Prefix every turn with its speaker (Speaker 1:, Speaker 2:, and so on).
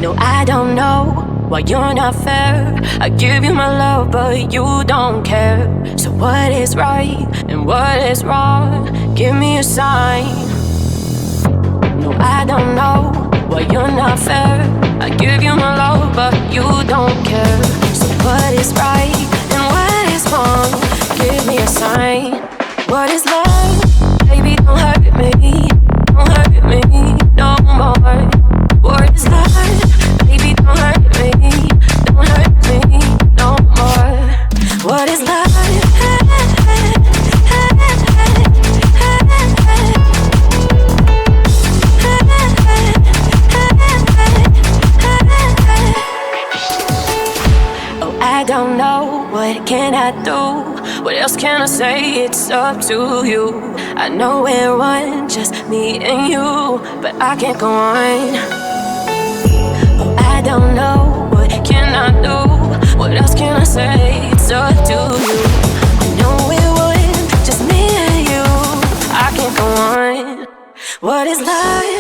Speaker 1: No, I don't know why you're not fair. I give you my love, but you don't care. So what is right and what is wrong? Give me a sign. No, I don't know why you're not fair. I give you my love, but you don't care. So what is right and what is wrong? Give me a sign. What is love? Baby, don't hurt me. Don't hurt me no more. What is love? Baby, don't hurt me. Don't hurt me no more. What is love? I don't know, what can I do? What else can I say? It's up to you. I know we're one, just me and you, but I can't go on. Oh, I don't know, what can I do? What else can I say? It's up to you. I know we're one, just me and you. I can't go on. What is life?